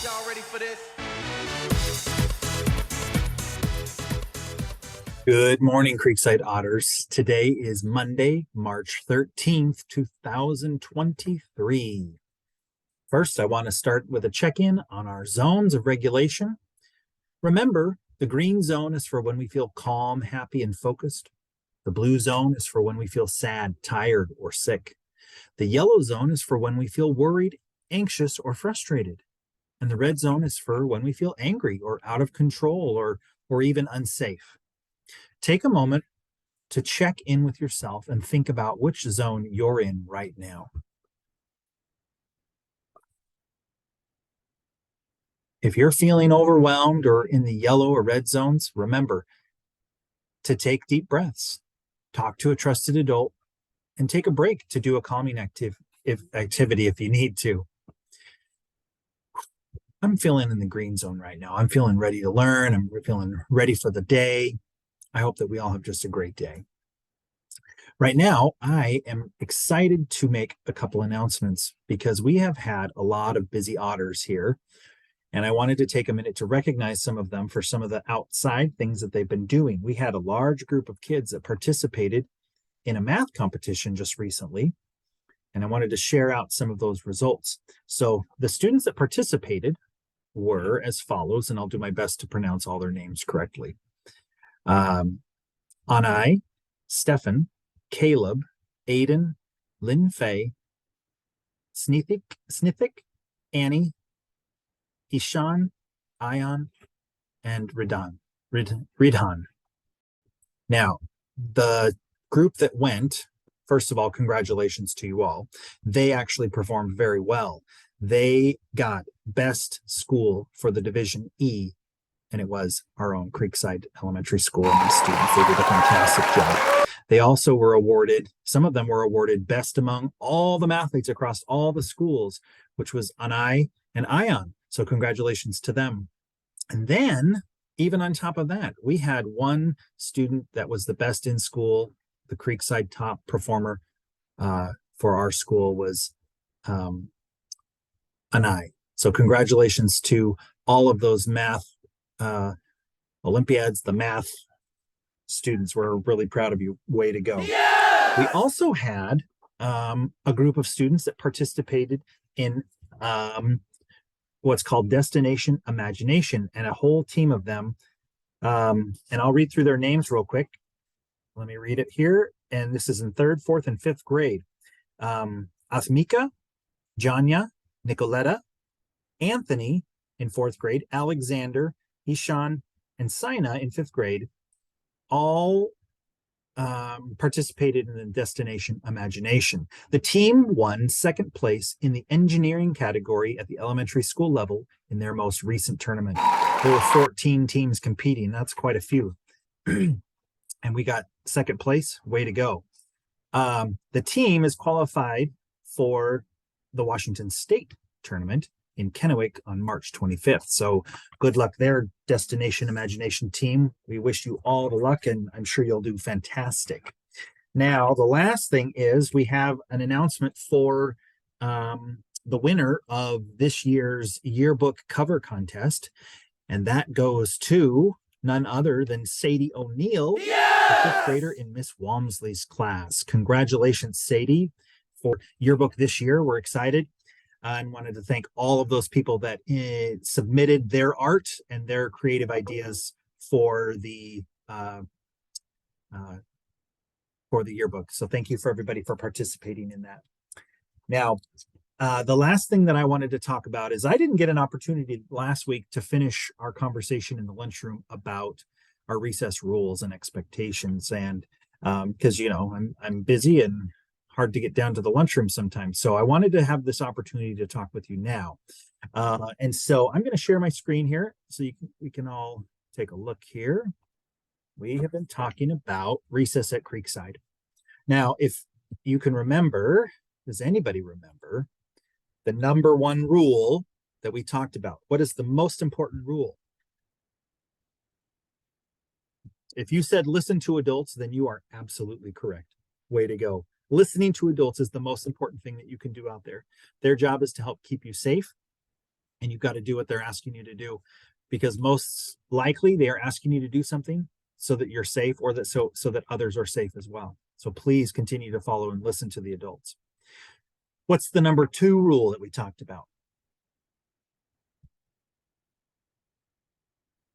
Y'all ready for this? Good morning, Creekside Otters. Today is Monday, March 13th, 2023. First, I want to start with a check-in on our zones of regulation. Remember, the green zone is for when we feel calm, happy, and focused. The blue zone is for when we feel sad, tired, or sick. The yellow zone is for when we feel worried, anxious, or frustrated. And the red zone is for when we feel angry or out of control or even unsafe. Take a moment to check in with yourself and think about which zone you're in right now. If you're feeling overwhelmed or in the yellow or red zones, remember to take deep breaths, talk to a trusted adult, and take a break to do a calming activity if you need to. I'm feeling in the green zone right now. I'm feeling ready to learn. I'm feeling ready for the day. I hope that we all have just a great day. Right now, I am excited to make a couple announcements because we have had a lot of busy otters here, and I wanted to take a minute to recognize some of them for some of the outside things that they've been doing. We had a large group of kids that participated in a math competition just recently, and I wanted to share out some of those results. So the students that participated were as follows, and I'll do my best to pronounce all their names correctly. Anai, Stefan, Caleb, Aiden, Lin Fei, Snithik, Annie, Ishan, Ion, and Ridhan. Now, the group that went, first of all, congratulations to you all. They actually performed very well. They got best school for the Division E, and it was our own Creekside Elementary School, and the students, they did a fantastic job. They also were awarded, some of them were awarded best among all the mathletes across all the schools, which was Anai and Ion. So congratulations to them. And then, even on top of that, we had one student that was the best in school. The Creekside top performer for our school was Anai. So congratulations to all of those math Olympiads, the math students. We're really proud of you. Way to go. Yes! We also had a group of students that participated in what's called Destination Imagination, and a whole team of them. And I'll read through their names real quick. Let me read it here. And this is in 3rd, 4th, and 5th grade. Asmika, Janya, Nicoletta, Anthony in 4th grade, Alexander, Ishan, and Sina in 5th grade, all participated in the Destination Imagination. The team won 2nd place in the engineering category at the elementary school level in their most recent tournament. There were 14 teams competing. That's quite a few. And we got 2nd place. Way to go. The team is qualified for the Washington State tournament in Kennewick on March 25th. So good luck there, Destination Imagination team. We wish you all the luck, and I'm sure you'll do fantastic. Now, the last thing is we have an announcement for the winner of this year's yearbook cover contest, and that goes to none other than Sadie O'Neill, Yes! the 5th grader in Miss Walmsley's class. Congratulations, Sadie, for yearbook this year. We're excited. And wanted to thank all of those people that submitted their art and their creative ideas for the yearbook. So thank you for everybody for participating in that. Now, the last thing that I wanted to talk about is I didn't get an opportunity last week to finish our conversation in the lunchroom about our recess rules and expectations, and because I'm busy and hard to get down to the lunchroom sometimes. So I wanted to have this opportunity to talk with you now. And so I'm going to share my screen here so we can all take a look here. We have been talking about recess at Creekside. Now, if you can remember, does anybody remember the number one rule that we talked about? What is the most important rule? If you said listen to adults, then you are absolutely correct. Way to go. Listening to adults is the most important thing that you can do out there. Their job is to help keep you safe, and you've got to do what they're asking you to do, because most likely they are asking you to do something so that you're safe, or that so that others are safe as well. So please continue to follow and listen to the adults. What's the number 2 rule that we talked about?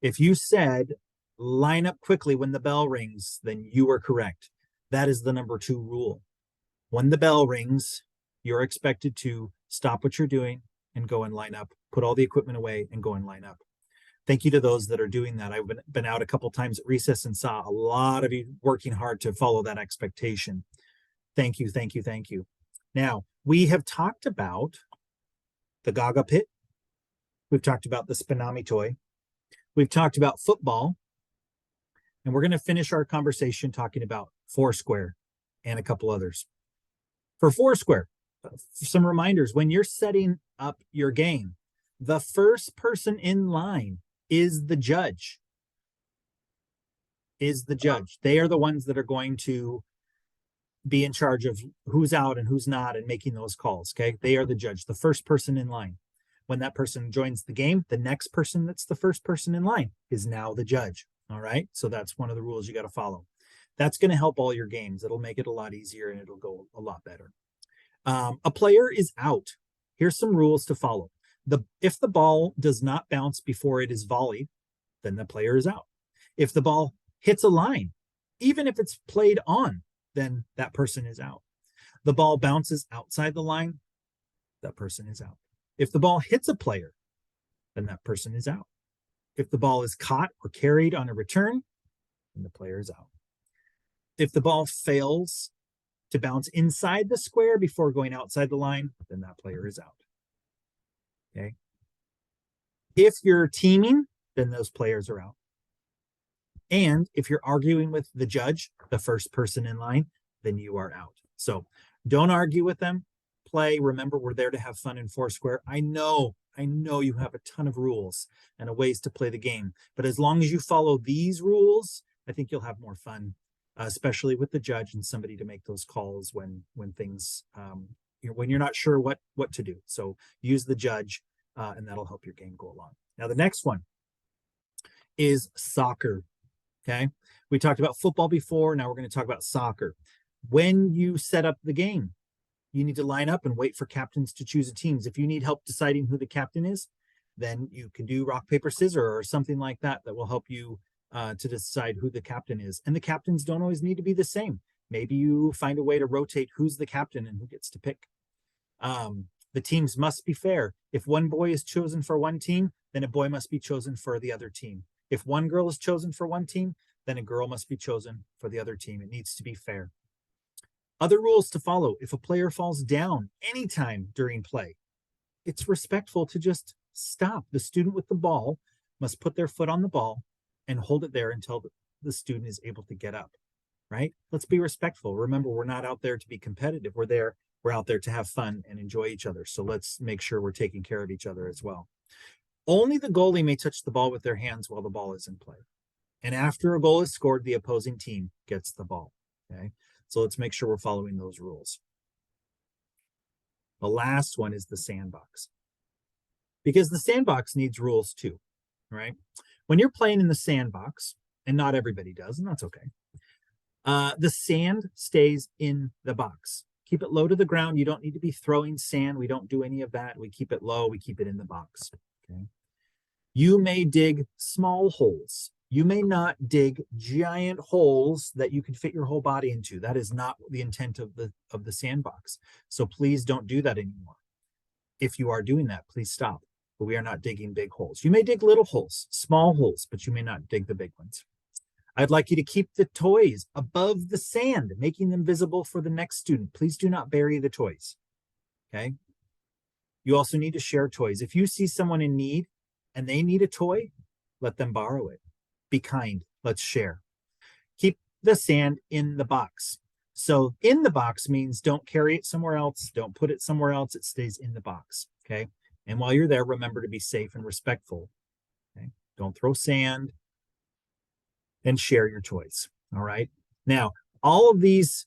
If you said line up quickly when the bell rings, then you are correct. That is the number 2 rule. When the bell rings, you're expected to stop what you're doing and go and line up, put all the equipment away and go and line up. Thank you to those that are doing that. I've been out a couple times at recess and saw a lot of you working hard to follow that expectation. Thank you, thank you, thank you. Now, we have talked about the Gaga pit. We've talked about the Spinami toy. We've talked about football. And we're going to finish our conversation talking about Foursquare and a couple others. For Foursquare, some reminders. When you're setting up your game, the first person in line is the judge. They are the ones that are going to be in charge of who's out and who's not and making those calls, okay? They are the judge, the first person in line. When that person joins the game, the next person that's the first person in line is now the judge, all right? So that's one of the rules you got to follow. That's going to help all your games. It'll make it a lot easier and it'll go a lot better. A player is out. Here's some rules to follow. If the ball does not bounce before it is volleyed, then the player is out. If the ball hits a line, even if it's played on, then that person is out. The ball bounces outside the line, that person is out. If the ball hits a player, then that person is out. If the ball is caught or carried on a return, then the player is out. If the ball fails to bounce inside the square before going outside the line, then that player is out. Okay. If you're teaming, then those players are out. And if you're arguing with the judge, the first person in line, then you are out. So don't argue with them. Play. Remember, we're there to have fun in Foursquare. I know you have a ton of rules and ways to play the game, but as long as you follow these rules, I think you'll have more fun, especially with the judge and somebody to make those calls when things, when you're not sure what to do. So use the judge, and that'll help your game go along. Now, the next one is soccer. Okay. We talked about football before. Now we're going to talk about soccer. When you set up the game, you need to line up and wait for captains to choose teams. If you need help deciding who the captain is, then you can do rock, paper, scissors or something like that will help you to decide who the captain is. And the captains don't always need to be the same. Maybe you find a way to rotate who's the captain and who gets to pick. The teams must be fair. If one boy is chosen for one team, then a boy must be chosen for the other team. If one girl is chosen for one team, then a girl must be chosen for the other team. It needs to be fair. Other rules to follow. If a player falls down anytime during play, it's respectful to just stop. The student with the ball must put their foot on the ball and hold it there until the student is able to get up, right? Let's be respectful. Remember, we're not out there to be competitive. We're out there to have fun and enjoy each other. So let's make sure we're taking care of each other as well. Only the goalie may touch the ball with their hands while the ball is in play. And after a goal is scored, the opposing team gets the ball, okay? So let's make sure we're following those rules. The last one is the sandbox. Because the sandbox needs rules too, right? When you're playing in the sandbox, and not everybody does, and that's okay, the sand stays in the box. Keep it low to the ground. You don't need to be throwing sand. We don't do any of that. We keep it low. We keep it in the box, okay? You may dig small holes. You may not dig giant holes that you can fit your whole body into. That is not the intent of the sandbox. So please don't do that anymore. If you are doing that, please stop. But we are not digging big holes. You may dig little holes, small holes, but you may not dig the big ones. I'd like you to keep the toys above the sand, making them visible for the next student. Please do not bury the toys, okay? You also need to share toys. If you see someone in need and they need a toy, let them borrow it. Be kind. Let's share. Keep the sand in the box. So in the box means don't carry it somewhere else. Don't put it somewhere else. It stays in the box, okay? And while you're there, remember to be safe and respectful, okay? Don't throw sand and share your toys, all right? Now, all of these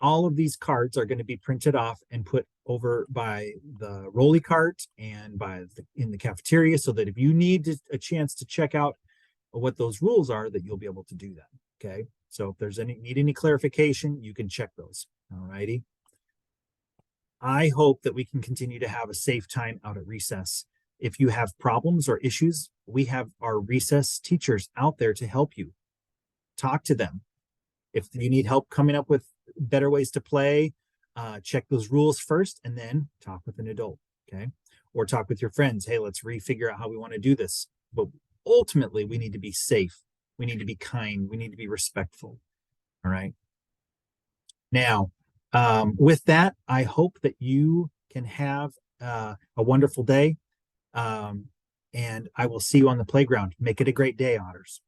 all of these cards are going to be printed off and put over by the rolly cart and in the cafeteria, so that if you need a chance to check out what those rules are, that you'll be able to do that. Okay. So if there's need any clarification, you can check those. All righty. I hope that we can continue to have a safe time out at recess. If you have problems or issues, we have our recess teachers out there to help you. Talk to them. If you need help coming up with better ways to play, check those rules first and then talk with an adult, okay? Or talk with your friends. Hey, let's refigure out how we want to do this. But ultimately, we need to be safe. We need to be kind. We need to be respectful, all right? Now, with that, I hope that you can have a wonderful day. And I will see you on the playground. Make it a great day, Otters.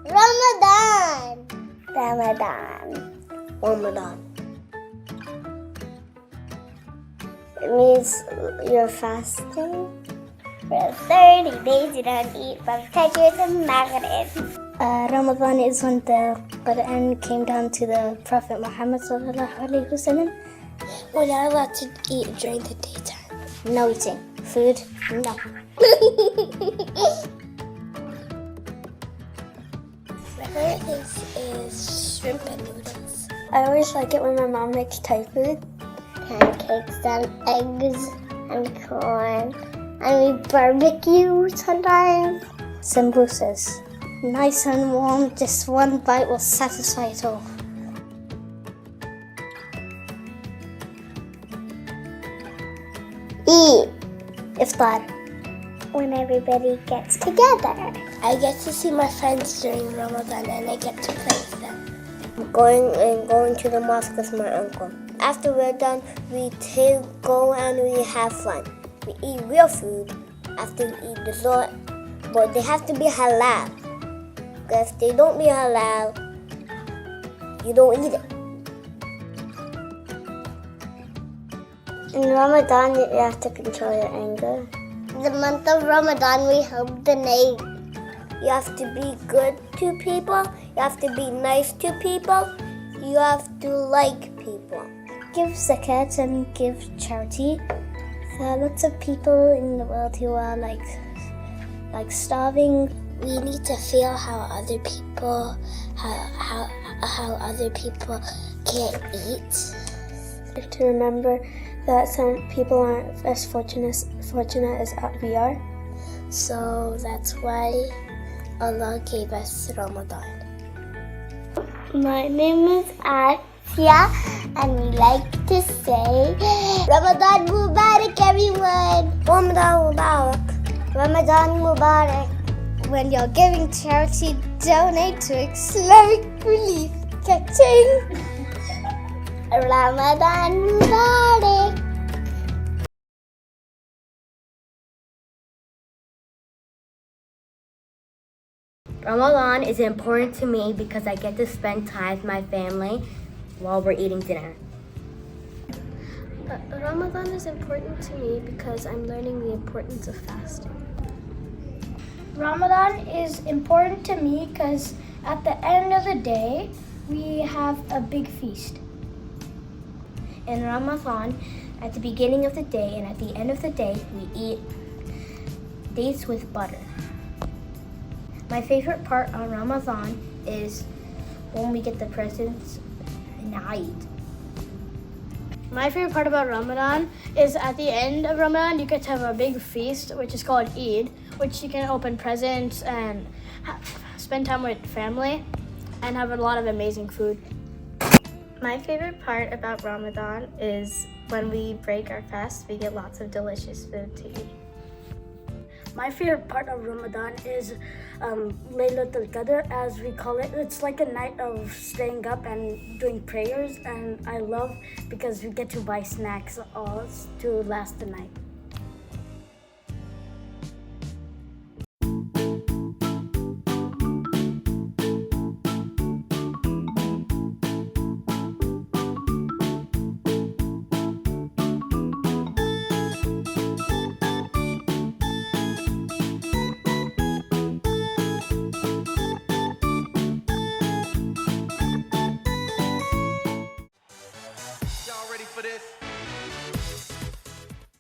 Ramadan. Ramadan. Ramadan. It means you're fasting for 30 days. You don't eat from Fajr to Maghrib. Ramadan is when the Quran came down to the Prophet Muhammad sallallahu alaihi wasallam. We're not allowed to eat during the daytime. No eating. Food? No. My favorite thing is shrimp and noodles. I always like it when my mom makes Thai food. Pancakes and eggs and corn. And we barbecue sometimes. Sambusas. Nice and warm, just one bite will satisfy it all. Eat. Iftar. When everybody gets together. I get to see my friends during Ramadan and I get to play with them. Going to the mosque with my uncle. After we're done, we go and we have fun. We eat real food after we eat dessert, but they have to be halal. If they don't be halal, you don't eat it. In Ramadan, you have to control your anger. The month of Ramadan, we help the need. You have to be good to people. You have to be nice to people. You have to like people. Give zakat and give charity. There are lots of people in the world who are like starving. We need to feel how other people can't eat. We have to remember that some people aren't as fortunate as we are. So that's why Allah gave us Ramadan. My name is Asya, and we like to say Ramadan Mubarak, everyone. Ramadan Mubarak. Ramadan Mubarak. When you're giving charity, donate to Islamic Relief. Catching. Ramadan Mubarak. Ramadan is important to me because I get to spend time with my family while we're eating dinner. Ramadan is important to me because I'm learning the importance of fasting. Ramadan is important to me because at the end of the day, we have a big feast. In Ramadan, at the beginning of the day and at the end of the day, we eat dates with butter. My favorite part on Ramadan is when we get the presents and Eid. My favorite part about Ramadan is at the end of Ramadan, you get to have a big feast, which is called Eid, which you can open presents and spend time with family and have a lot of amazing food. My favorite part about Ramadan is when we break our fast, we get lots of delicious food to eat. My favorite part of Ramadan is Laylatul Qadr, as we call it. It's like a night of staying up and doing prayers, and I love because we get to buy snacks all to last the night.